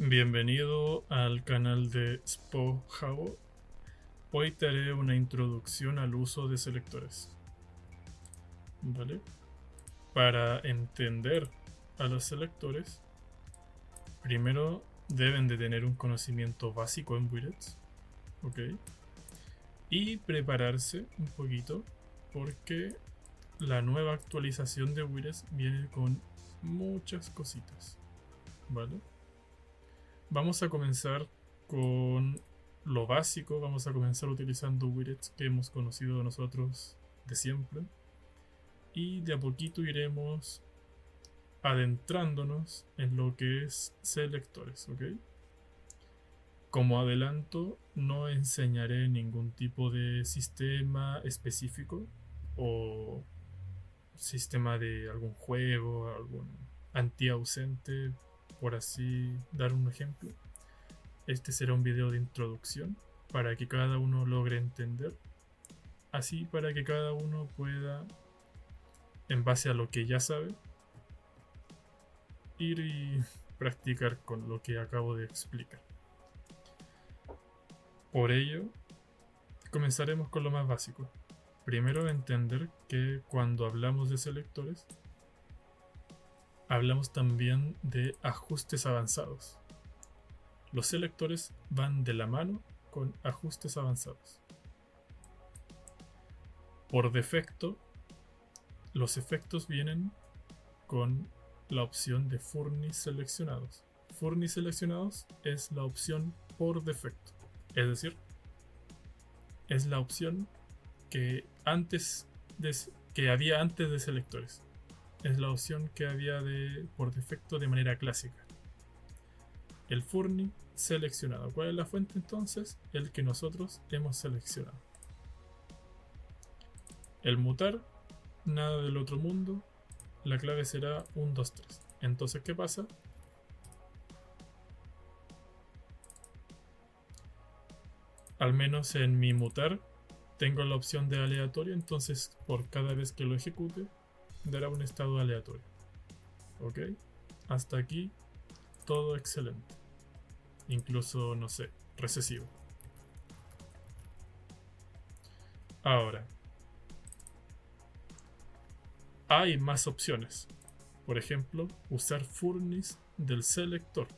Bienvenido al canal de SpoJavo. Hoy te haré una introducción al uso de selectores. ¿Vale? Para entender a los selectores, primero deben de tener un conocimiento básico en widgets, ¿ok? Y prepararse un poquito porque la nueva actualización de widgets viene con muchas cositas, ¿vale? Vamos a comenzar con lo básico. Vamos a comenzar utilizando widgets que hemos conocido nosotros de siempre. Y de a poquito iremos adentrándonos en lo que es selectores, ¿ok? Como adelanto, no enseñaré ningún tipo de sistema específico o sistema de algún juego, algún anti-ausente, por así dar un ejemplo. Este será un video de introducción para que cada uno logre entender, así para que cada uno pueda, en base a lo que ya sabe, ir y practicar con lo que acabo de explicar. Por ello, comenzaremos con lo más básico. Primero, entender que cuando hablamos de selectores, hablamos también de ajustes avanzados. Los selectores van de la mano con ajustes avanzados. Por defecto, los efectos vienen con la opción de Furnish seleccionados. Furnish seleccionados es la opción por defecto. Es decir, es la opción que había antes de selectores. Es la opción que había por defecto de manera clásica. El Furnish seleccionado. ¿Cuál es la fuente entonces? El que nosotros hemos seleccionado. El mutar, nada del otro mundo. La clave será 1, 2, 3. Entonces, ¿qué pasa? Al menos en mi mutar tengo la opción de aleatorio, entonces por cada vez que lo ejecute dará un estado aleatorio. ¿Ok? Hasta aquí todo excelente. Incluso, no sé, recesivo. Ahora, hay más opciones. Por ejemplo, usar Furnish del selector.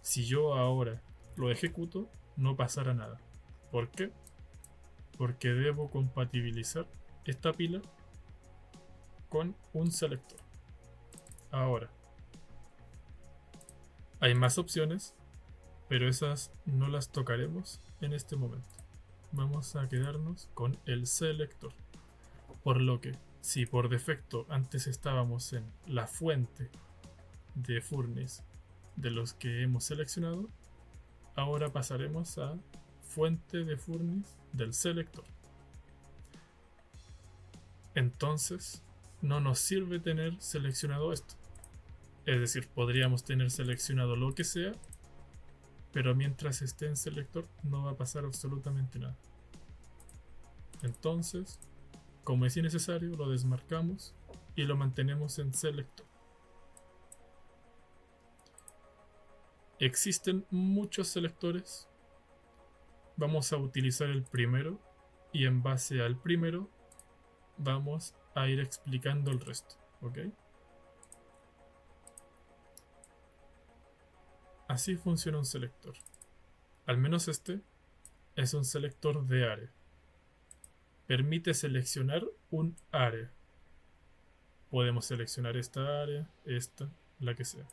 Si yo ahora lo ejecuto, no pasará nada. ¿Por qué? Porque debo compatibilizar esta pila con un selector. Ahora, hay más opciones, pero esas no las tocaremos en este momento. Vamos a quedarnos con el selector. Por lo que, si por defecto antes estábamos en la fuente de Furnish de los que hemos seleccionado, ahora pasaremos a fuente de Furnish del selector. Entonces, no nos sirve tener seleccionado esto. Es decir, podríamos tener seleccionado lo que sea, pero mientras esté en selector no va a pasar absolutamente nada. Entonces, como es innecesario, lo desmarcamos y lo mantenemos en selector. Existen muchos selectores. Vamos a utilizar el primero y en base al primero vamos a ir explicando el resto, ¿ok? Así funciona un selector. Al menos este es un selector de área. Permite seleccionar un área. Podemos seleccionar esta área, esta, la que sea.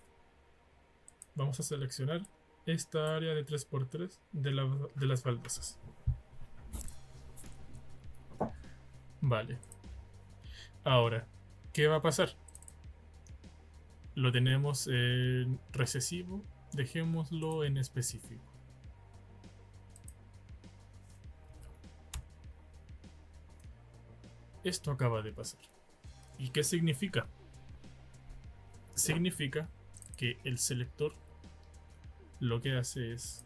Vamos a seleccionar esta área de 3x3 de las baldosas. Vale. Ahora, ¿qué va a pasar? Lo tenemos en recesivo, dejémoslo en específico. Esto acaba de pasar. ¿Y qué significa? Significa que el selector lo que hace es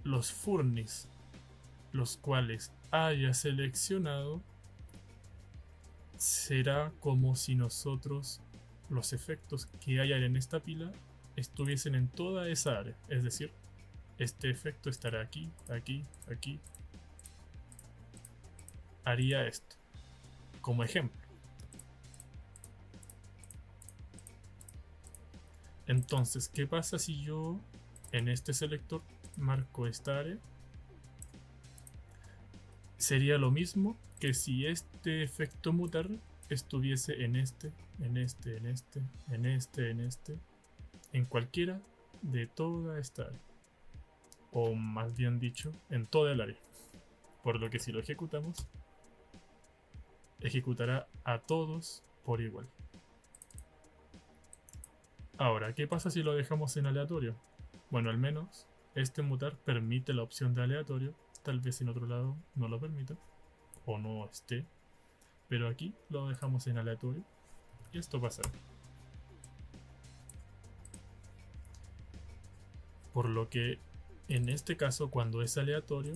los Furnish, los cuales haya seleccionado, será como si nosotros los efectos que hayan en esta pila estuviesen en toda esa área. Es decir, este efecto estará aquí, aquí, aquí. Haría esto, como ejemplo. Entonces, ¿qué pasa si yo en este selector marco esta área? Sería lo mismo que si este efecto mutar estuviese en este, en este, en este, en este, en este, en cualquiera de toda esta área. O más bien dicho, en toda el área. Por lo que si lo ejecutamos, ejecutará a todos por igual. Ahora, ¿qué pasa si lo dejamos en aleatorio? Bueno, al menos este mutar permite la opción de aleatorio. Tal vez en otro lado no lo permita o no esté, pero aquí lo dejamos en aleatorio y esto pasará. Por lo que en este caso, cuando es aleatorio,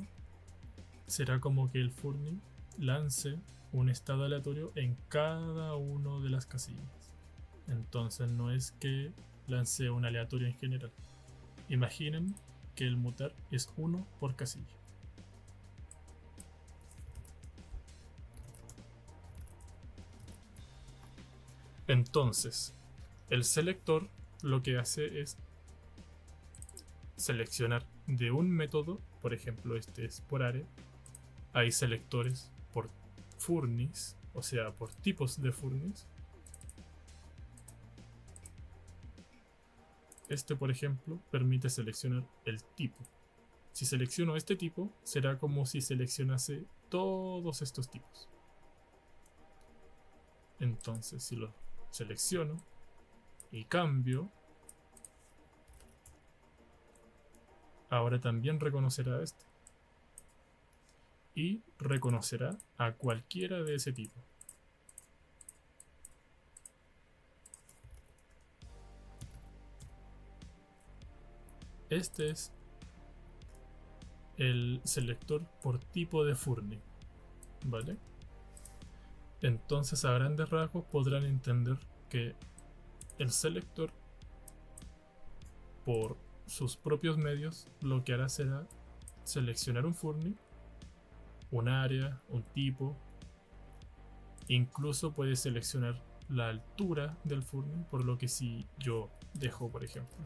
será como que el Furny lance un estado aleatorio en cada una de las casillas. Entonces no es que lance un aleatorio en general. Imaginen que el mutar es 1 por casilla. Entonces, el selector lo que hace es seleccionar de un método, por ejemplo este es por área, hay selectores por furnis, o sea por tipos de furnis. Este por ejemplo permite seleccionar el tipo. Si selecciono este tipo, será como si seleccionase todos estos tipos. Entonces si lo selecciono y cambio, ahora también reconocerá este. Y reconocerá a cualquiera de ese tipo. Este es el selector por tipo de Furny, ¿vale? Entonces a grandes rasgos podrán entender que el selector por sus propios medios lo que hará será seleccionar un Furny, un área, un tipo, incluso puede seleccionar la altura del Furny, por lo que si yo dejo por ejemplo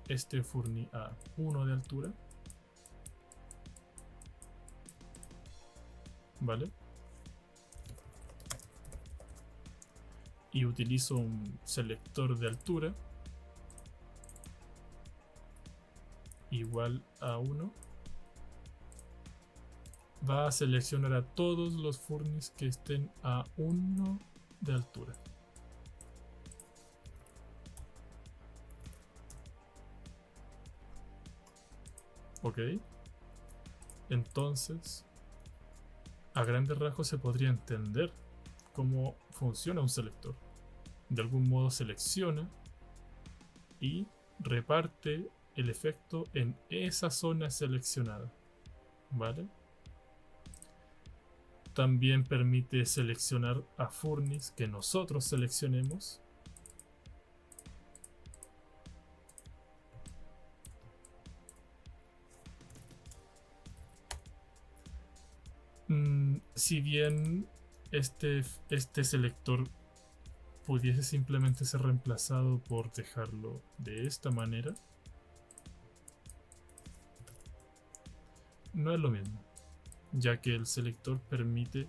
este Furny a 1 de altura, ¿vale? Y utilizo un selector de altura igual a 1, va a seleccionar a todos los furnis que estén a 1 de altura. Ok, entonces a grandes rasgos se podría entender cómo funciona un selector. De algún modo selecciona y reparte el efecto en esa zona seleccionada, ¿vale? También permite seleccionar a furnis que nosotros seleccionemos. Si bien este selector pudiese simplemente ser reemplazado por dejarlo de esta manera, no es lo mismo, ya que el selector permite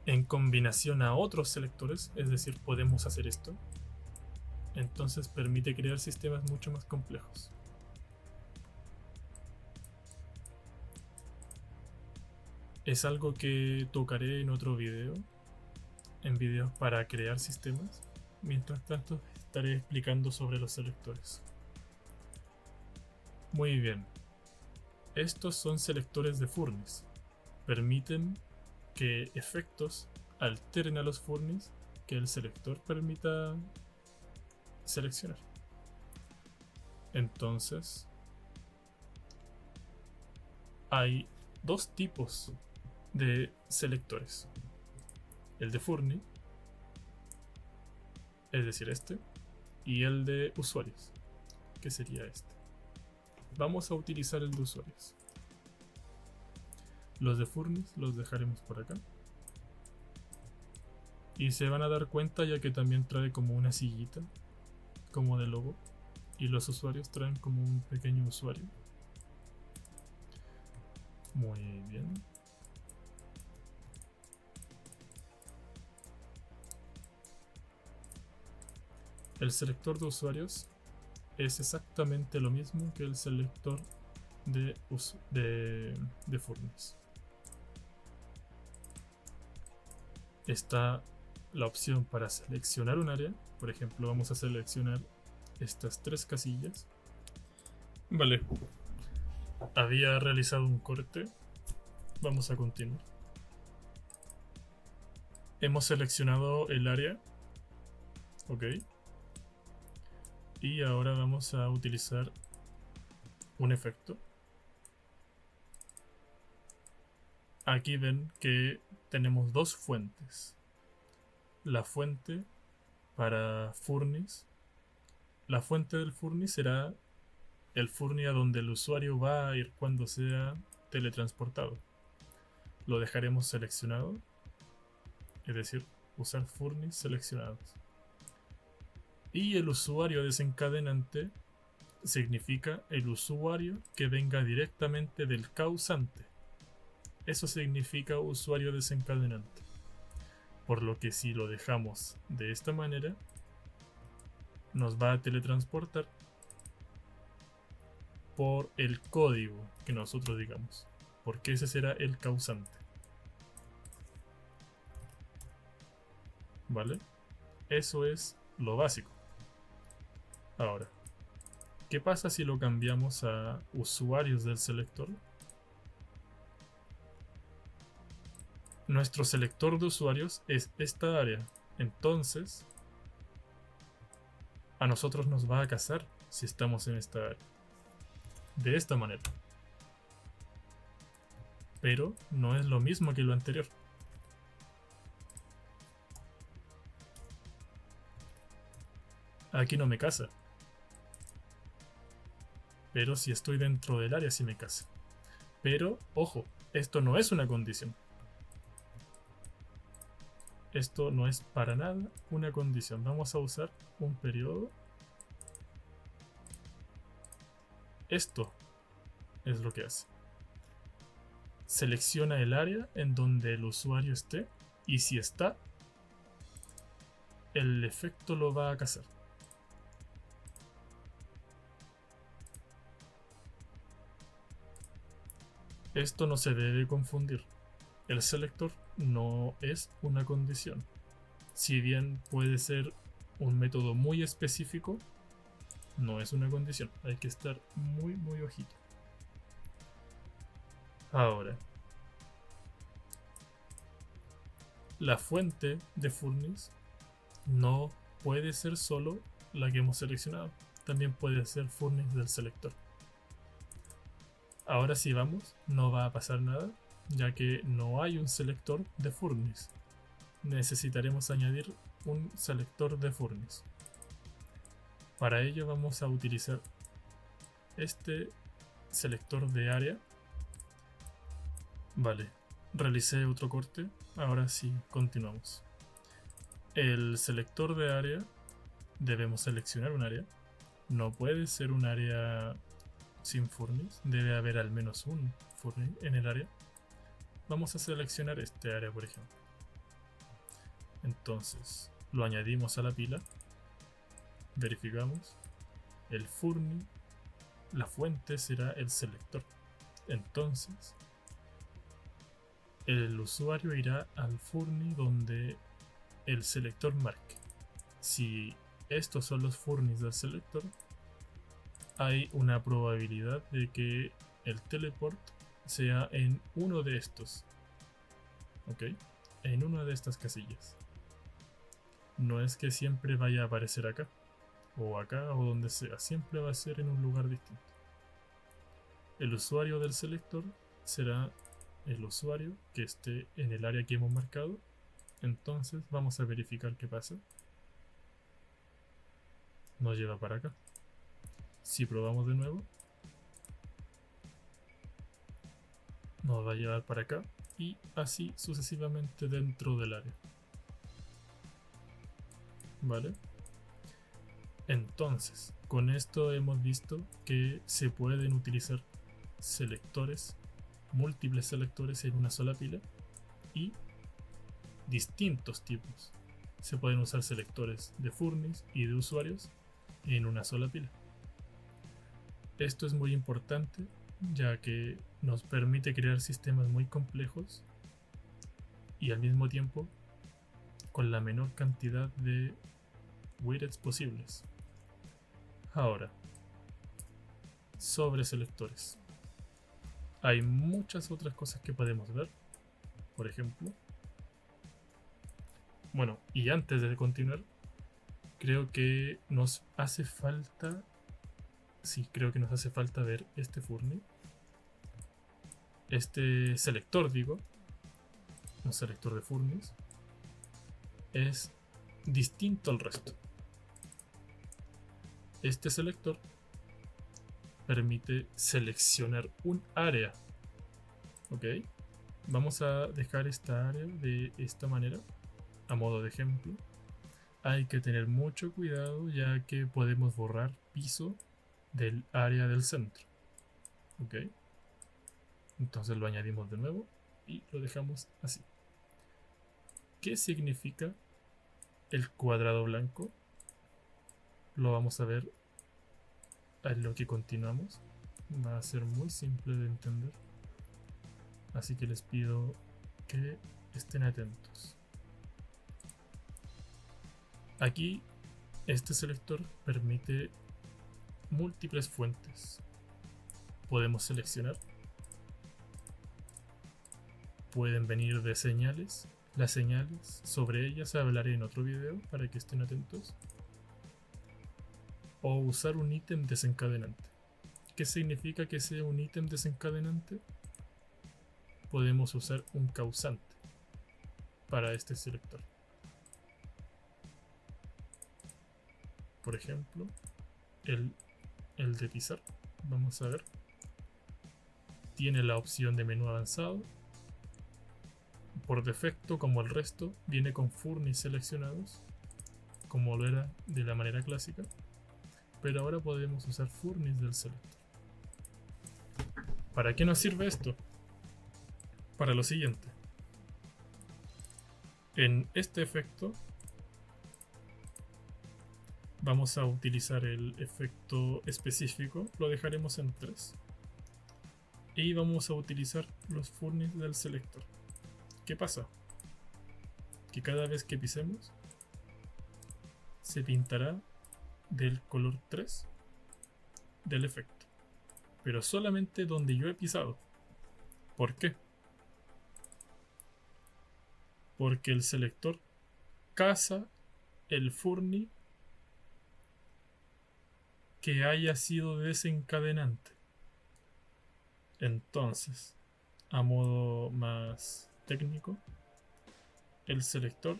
en combinación a otros selectores, es decir, podemos hacer esto, entonces permite crear sistemas mucho más complejos. Es algo que tocaré en otro video, en videos para crear sistemas. Mientras tanto, estaré explicando sobre los selectores. Muy bien. Estos son selectores de furnis. Permiten que efectos alteren a los furnis que el selector permita seleccionar. Entonces, hay dos tipos de selectores. El de Furny, es decir este, y el de usuarios, que sería este. Vamos a utilizar el de usuarios. Los de Furnace los dejaremos por acá. Y se van a dar cuenta ya que también trae como una sillita, como de logo. Y los usuarios traen como un pequeño usuario. Muy bien. El selector de usuarios es exactamente lo mismo que el selector de Furnace. Está la opción para seleccionar un área. Por ejemplo, vamos a seleccionar estas 3 casillas. Vale. Había realizado un corte. Vamos a continuar. Hemos seleccionado el área. Ok. Y ahora vamos a utilizar un efecto. Aquí ven que tenemos 2 fuentes. La fuente para Furnace. La fuente del Furnace será el Furnace a donde el usuario va a ir cuando sea teletransportado. Lo dejaremos seleccionado, es decir, usar Furnace seleccionados. Y el usuario desencadenante significa el usuario que venga directamente del causante. Eso significa usuario desencadenante. Por lo que si lo dejamos de esta manera, nos va a teletransportar por el código que nosotros digamos, porque ese será el causante. ¿Vale? Eso es lo básico. Ahora, ¿qué pasa si lo cambiamos a usuarios del selector? Nuestro selector de usuarios es esta área. Entonces, a nosotros nos va a cazar si estamos en esta área. De esta manera. Pero no es lo mismo que lo anterior. Aquí no me caza. Pero si estoy dentro del área sí me caza. Pero, ojo, esto no es una condición. Esto no es para nada una condición. Vamos a usar un periodo. Esto es lo que hace. Selecciona el área en donde el usuario esté y si está, el efecto lo va a cazar. Esto no se debe confundir. El selector no es una condición. Si bien puede ser un método muy específico, no es una condición. Hay que estar muy ojito. Ahora, la fuente de Furnace no puede ser solo la que hemos seleccionado. También puede ser Furnace del selector. Ahora si vamos, no va a pasar nada, ya que no hay un selector de Furnace. Necesitaremos añadir un selector de Furnace. Para ello vamos a utilizar este selector de área. Vale, realicé otro corte, ahora sí continuamos. El selector de área, debemos seleccionar un área. No puede ser un área sin Furnace, debe haber al menos un Furnace en el área. Vamos a seleccionar este área, por ejemplo. Entonces lo añadimos a la pila, verificamos, el Furnace, la fuente será el selector. Entonces el usuario irá al Furnace donde el selector marque. Si estos son los Furnace del selector, hay una probabilidad de que el teleport sea en uno de estos. ¿Ok? En una de estas casillas. No es que siempre vaya a aparecer acá, o donde sea. Siempre va a ser en un lugar distinto. El usuario del selector será el usuario que esté en el área que hemos marcado. Entonces vamos a verificar qué pasa. nos lleva para acá. Si probamos de nuevo, nos va a llevar para acá y así sucesivamente dentro del área. ¿Vale? Entonces, con esto hemos visto que se pueden utilizar selectores, múltiples selectores en una sola pila y distintos tipos. Se pueden usar selectores de furnis y de usuarios en una sola pila. Esto es muy importante ya que nos permite crear sistemas muy complejos y al mismo tiempo con la menor cantidad de widgets posibles. Ahora, sobre selectores. Hay muchas otras cosas que podemos ver. Por ejemplo, bueno, y antes de continuar, creo que nos hace falta, creo que nos hace falta ver este furni, este selector, digo, un selector de furnis, es distinto al resto. Este selector permite seleccionar un área. Ok, vamos a dejar esta área de esta manera a modo de ejemplo. Hay que tener mucho cuidado ya que podemos borrar piso del área del centro. Ok, entonces lo añadimos de nuevo y lo dejamos así. ¿Qué significa el cuadrado blanco? Lo vamos a ver en lo que continuamos. Va a ser muy simple de entender, así que les pido que estén atentos. Aquí este selector permite múltiples fuentes. Podemos seleccionar, pueden venir de señales. Las señales, sobre ellas hablaré en otro video para que estén atentos. O usar un ítem desencadenante. ¿Qué significa que sea un ítem desencadenante? Podemos usar un causante para este selector. Por ejemplo, el de pisar. Vamos a ver. Tiene la opción de menú avanzado. Por defecto, como el resto, viene con furnis seleccionados, como lo era de la manera clásica. Pero ahora podemos usar furnis del selector. ¿Para qué nos sirve esto? Para lo siguiente. En este efecto vamos a utilizar el efecto específico, lo dejaremos en 3. Y vamos a utilizar los furnis del selector. ¿Qué pasa? Que cada vez que pisemos se pintará del color 3 del efecto, pero solamente donde yo he pisado. ¿Por qué? Porque el selector caza el furni que haya sido desencadenante. Entonces, a modo más técnico, el selector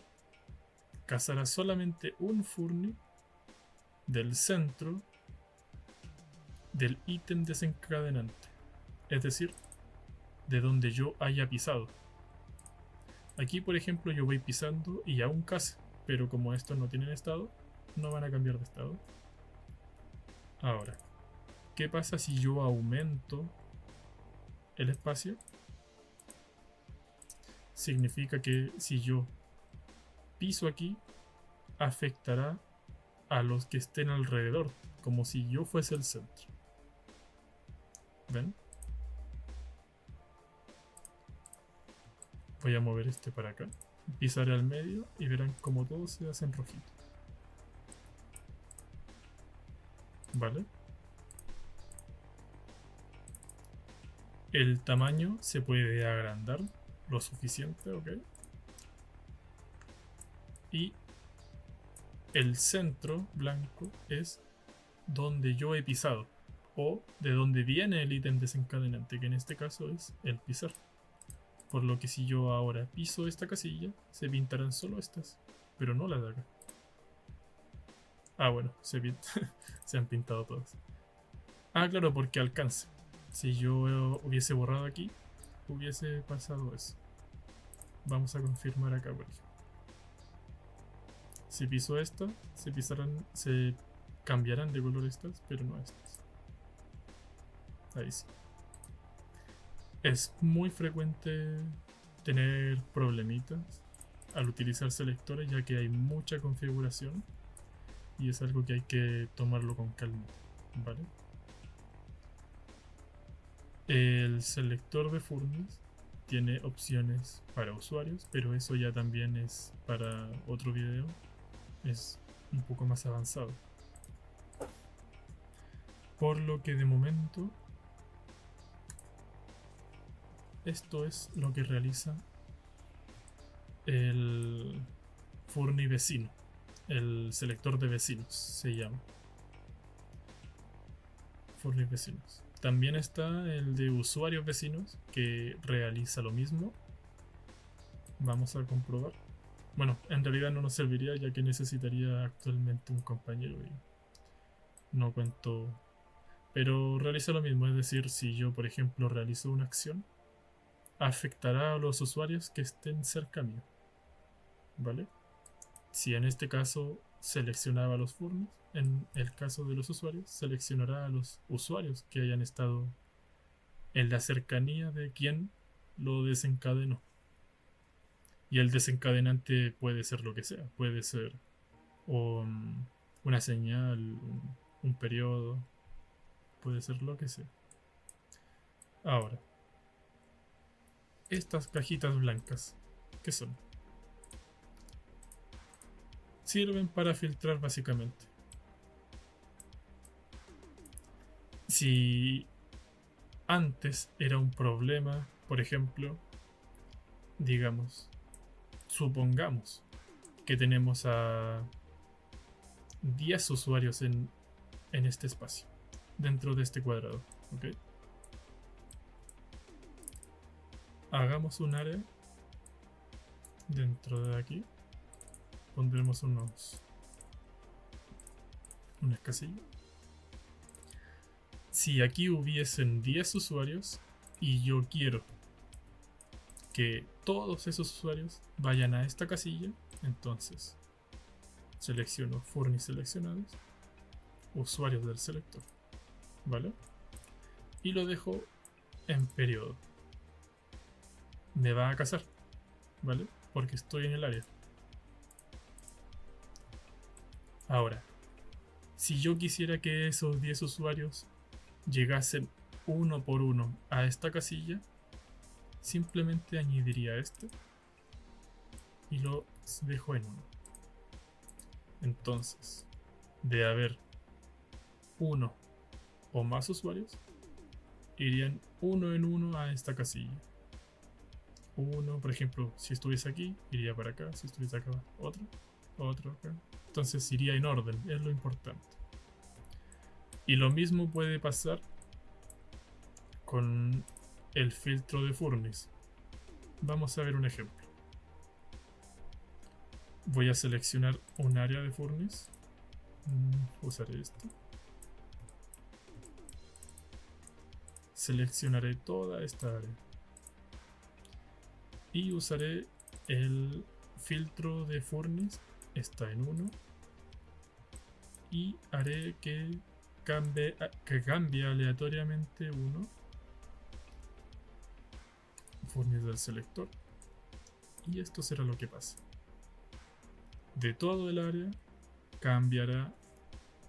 cazará solamente un furni del centro del ítem desencadenante, es decir, de donde yo haya pisado. Aquí, por ejemplo, yo voy pisando y aún caza, pero como estos no tienen estado, no van a cambiar de estado. Ahora, ¿qué pasa si yo aumento el espacio? Significa que si yo piso aquí, afectará a los que estén alrededor, como si yo fuese el centro. ¿Ven? Voy a mover este para acá, pisaré al medio y verán como todos se hacen rojitos. ¿Vale? El tamaño se puede agrandar lo suficiente, ¿ok? Y el centro blanco es donde yo he pisado o de donde viene el ítem desencadenante, que en este caso es el pisar. Por lo que si yo ahora piso esta casilla, se pintarán solo estas, pero no las de acá. Ah, bueno, se han pintado todas. Ah, claro, porque alcance. Si yo hubiese borrado aquí, hubiese pasado eso. Vamos a confirmar acá, por ejemplo. Si piso esta, se cambiarán de color estas, pero no estas. Ahí sí. Es muy frecuente tener problemitas al utilizar selectores, ya que hay mucha configuración y es algo que hay que tomarlo con calma, ¿vale? El selector de Furnace tiene opciones para usuarios, pero eso ya también es para otro video, es un poco más avanzado. Por lo que de momento esto es lo que realiza el Furny vecino, el selector de vecinos se llama. Furny vecinos. También está el de usuarios vecinos que realiza lo mismo. Vamos a comprobar. Bueno, en realidad no nos serviría ya que necesitaría actualmente un compañero y no cuento. Pero realiza lo mismo, es decir, si yo por ejemplo realizo una acción, afectará a los usuarios que estén cerca mío. ¿Vale? Si en este caso seleccionaba a los furnos, en el caso de los usuarios, seleccionará a los usuarios que hayan estado en la cercanía de quien lo desencadenó. Y el desencadenante puede ser lo que sea, puede ser una señal, un periodo, puede ser lo que sea. Ahora, estas cajitas blancas, ¿qué son? Sirven para filtrar básicamente. Si antes era un problema, por ejemplo, digamos, supongamos que tenemos a 10 usuarios en este espacio, dentro de este cuadrado, ¿ok? Hagamos un área dentro de aquí, pondremos unas casillas. Si aquí hubiesen 10 usuarios y yo quiero que todos esos usuarios vayan a esta casilla, entonces selecciono Furny seleccionados, usuarios del selector, ¿vale? Y lo dejo en periodo. Me va a casar, ¿vale? Porque estoy en el área. Ahora, si yo quisiera que esos 10 usuarios llegasen uno por uno a esta casilla, simplemente añadiría este y lo dejo en 1. Entonces, de haber uno o más usuarios, irían uno en uno a esta casilla. Uno, por ejemplo, si estuviese aquí, iría para acá. Si estuviese acá, otro acá. Entonces iría en orden, es lo importante. Y lo mismo puede pasar con el filtro de Furnace. Vamos a ver un ejemplo. Voy a seleccionar un área de Furnace. Usaré esto. Seleccionaré toda esta área. Y usaré el filtro de Furnace. Está en 1. Y haré que cambie aleatoriamente 1. Furnace del selector. Y esto será lo que pasa. De todo el área cambiará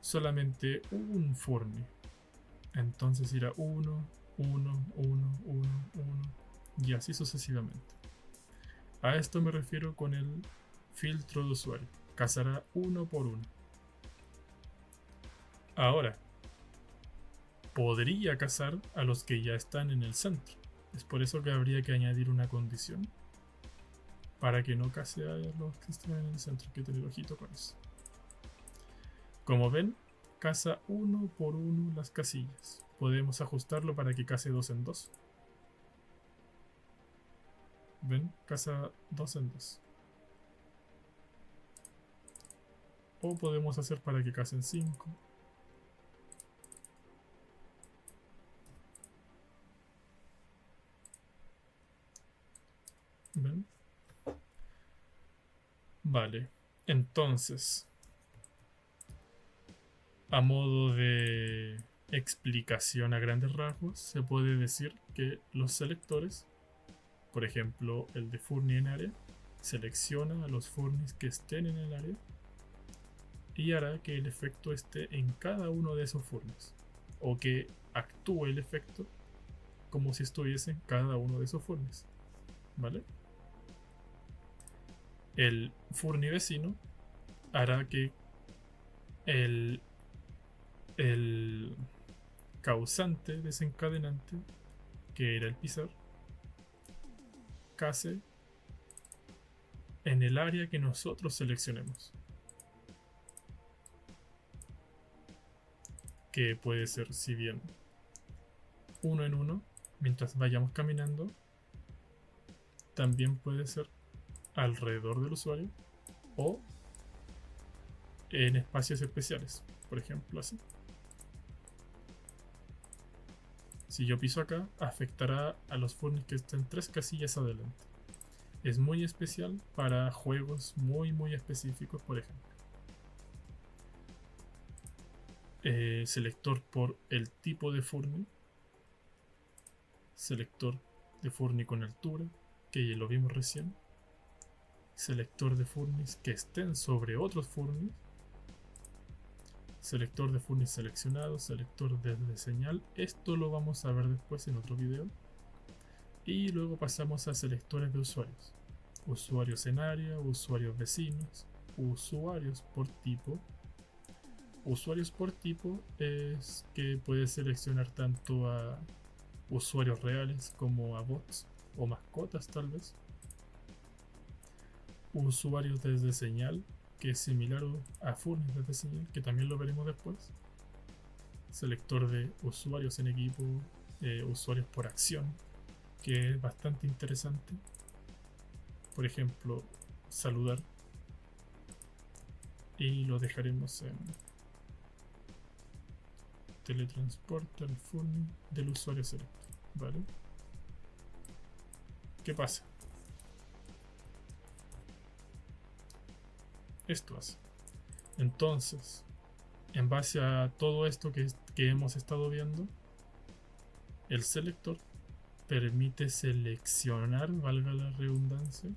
solamente un Furnace. Entonces irá 1, 1, 1, 1, 1 y así sucesivamente. A esto me refiero con el filtro de usuario. Cazará uno por uno. Ahora, podría cazar a los que ya están en el centro. Es por eso que habría que añadir una condición para que no case a los que están en el centro. Hay que tener ojito con eso. Como ven, caza uno por uno las casillas. Podemos ajustarlo para que case 2 en 2. ¿Ven? Caza 2 en 2. O podemos hacer para que casen 5. ¿Ven? Vale. Entonces, a modo de explicación a grandes rasgos, se puede decir que los selectores, por ejemplo el de Furny en área, selecciona a los Furnys que estén en el área y hará que el efecto esté en cada uno de esos Furnys, o que actúe el efecto como si estuviese en cada uno de esos Furnys. ¿Vale? El Furny vecino hará que el causante desencadenante, que era el pisar, case en el área que nosotros seleccionemos, que puede ser, si bien uno en uno mientras vayamos caminando, también puede ser alrededor del usuario o en espacios especiales, por ejemplo así. Si yo piso acá, afectará a los Furnys que estén 3 casillas adelante. Es muy especial para juegos muy específicos, por ejemplo. Selector por el tipo de Furny. Selector de Furny con altura, que ya lo vimos recién. Selector de Furnys que estén sobre otros Furnys. Selector de Furny seleccionado, selector desde señal. Esto lo vamos a ver después en otro video. Y luego pasamos a selectores de usuarios. Usuarios en área, usuarios vecinos, usuarios por tipo. Usuarios por tipo es que puedes seleccionar tanto a usuarios reales como a bots o mascotas tal vez. Usuarios desde señal, que es similar a Furny desde señal, que también lo veremos después. Selector de usuarios en equipo, usuarios por acción, que es bastante interesante. Por ejemplo, saludar. Y lo dejaremos en teletransporte al Furny del usuario selector. ¿Vale? ¿Qué pasa? Esto hace. Entonces, en base a todo esto que hemos estado viendo, el selector permite seleccionar, valga la redundancia,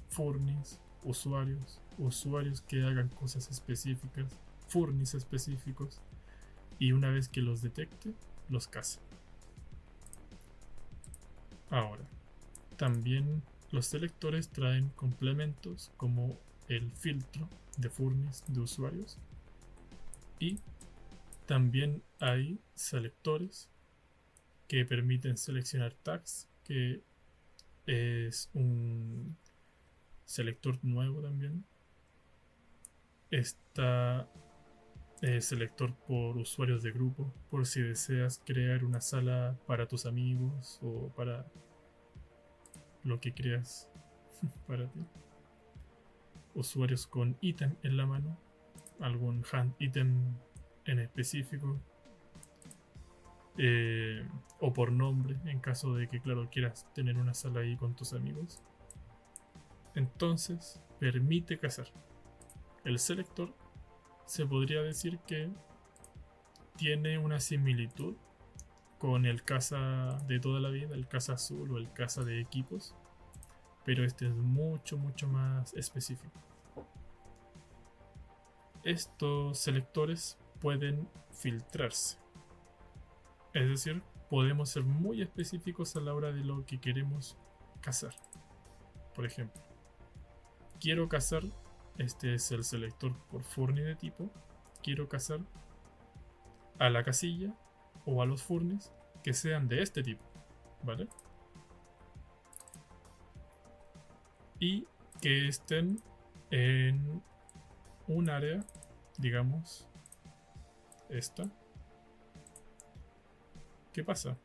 Furnys, usuarios que hagan cosas específicas, Furnys específicos, y una vez que los detecte, los caza. Ahora, también los selectores traen complementos como el filtro de Furnys de usuarios, y también hay selectores que permiten seleccionar tags, que es un selector nuevo también. Está selector por usuarios de grupo, por si deseas crear una sala para tus amigos o para lo que creas para ti. Usuarios con ítem en la mano, algún hand ítem en específico, o por nombre, en caso de que, claro, quieras tener una sala ahí con tus amigos. Entonces, permite cazar. El selector se podría decir que tiene una similitud con el caza de toda la vida, el caza azul o el caza de equipos, pero este es mucho más específico. Estos selectores pueden filtrarse, es decir, podemos ser muy específicos a la hora de lo que queremos cazar. Por ejemplo, quiero cazar, este es el selector por Furny de tipo, quiero cazar a la casilla o a los Furnys que sean de este tipo, ¿vale? Y que estén en un área, digamos, esta. ¿Qué pasa?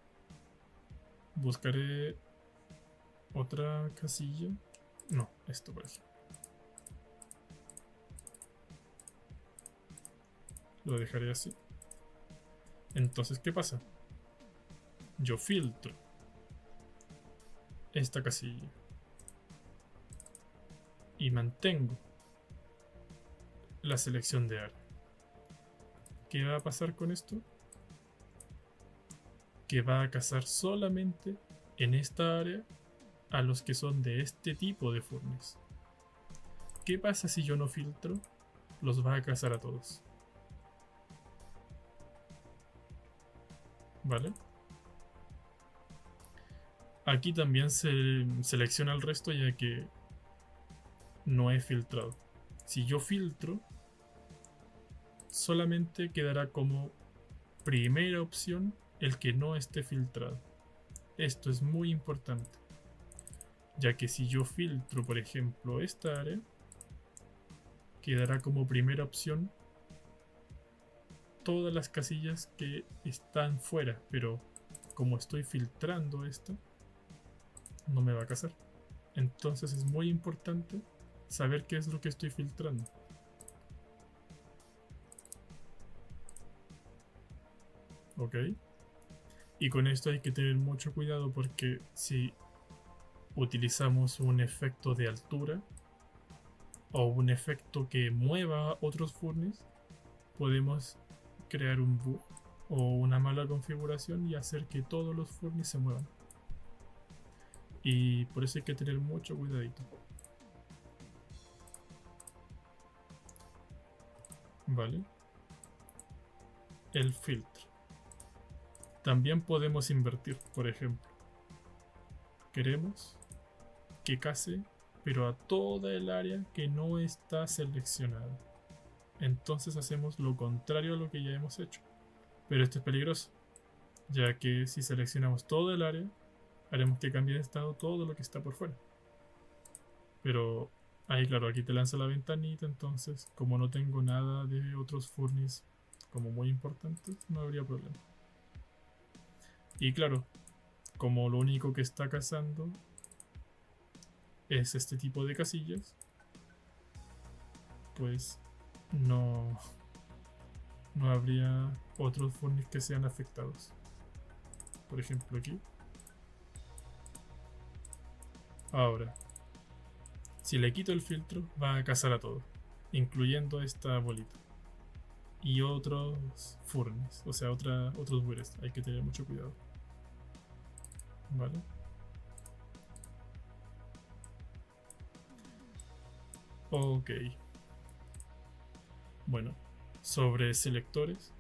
Buscaré otra casilla. No, esto por ejemplo. Lo dejaré así. Entonces, ¿qué pasa? Yo filtro esta casilla y mantengo la selección de área. ¿Qué va a pasar con esto? Que va a cazar solamente en esta área a los que son de este tipo de furnace. ¿Qué pasa si yo no filtro? Los va a cazar a todos. ¿Vale? Aquí también se selecciona el resto ya que no he filtrado. Si yo filtro, solamente quedará como primera opción el que no esté filtrado. Esto es muy importante, ya que si yo filtro, por ejemplo, esta área, quedará como primera opción todas las casillas que están fuera, pero como estoy filtrando esta, no me va a casar. Entonces es muy importante saber qué es lo que estoy filtrando. ¿Ok? Y con esto hay que tener mucho cuidado porque si utilizamos un efecto de altura o un efecto que mueva otros furnaces, podemos crear un bug o una mala configuración y hacer que todos los furnaces se muevan. Y por eso hay que tener mucho cuidadito. Vale. El filtro. También podemos invertir, por ejemplo. Queremos que case, pero a toda el área que no está seleccionada. Entonces hacemos lo contrario a lo que ya hemos hecho. Pero esto es peligroso, ya que si seleccionamos todo el área, haremos que cambie de estado todo lo que está por fuera. Pero ahí, claro, aquí te lanza la ventanita, entonces como no tengo nada de otros furnaces como muy importantes, no habría problema. Y claro, como lo único que está cazando es este tipo de casillas, pues no habría otros furnaces que sean afectados. Por ejemplo aquí. Ahora, si le quito el filtro, va a cazar a todo, incluyendo esta bolita. Y otros furnaces, o sea, otros buires. Hay que tener mucho cuidado. ¿Vale? Ok. Bueno, sobre selectores,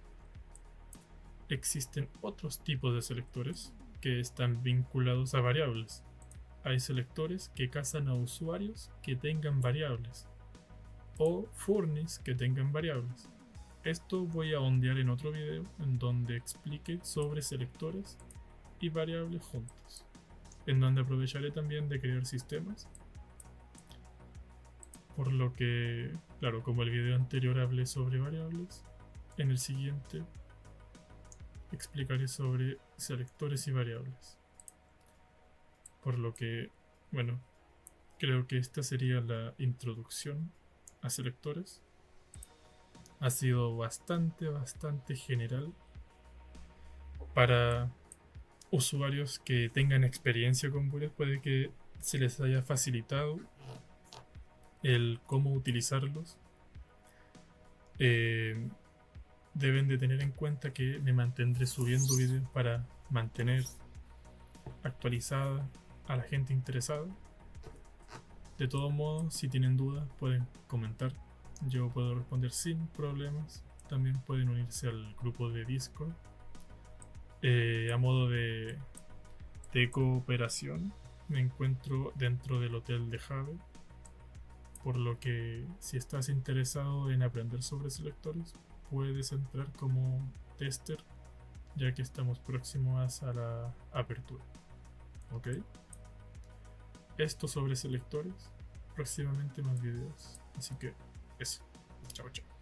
existen otros tipos de selectores que están vinculados a variables. Hay selectores que cazan a usuarios que tengan variables o furnaces que tengan variables. Esto voy a ondear en otro video en donde explique sobre selectores y variables juntos, en donde aprovecharé también de crear sistemas. Por lo que, claro, como el video anterior hablé sobre variables, en el siguiente explicaré sobre selectores y variables. Por lo que, bueno, creo que esta sería la introducción a selectores. Ha sido bastante general para usuarios que tengan experiencia con buires. Puede que se les haya facilitado el cómo utilizarlos. Deben de tener en cuenta que me mantendré subiendo videos para mantener actualizada a la gente interesada. De todos modos, si tienen dudas pueden comentar, yo puedo responder sin problemas. También pueden unirse al grupo de Discord. A modo de cooperación, me encuentro dentro del hotel de Jave, por lo que si estás interesado en aprender sobre selectores, puedes entrar como tester, ya que estamos próximos a la apertura. ¿Ok? Esto sobre selectores, próximamente más videos. Así que eso. Chao, chao.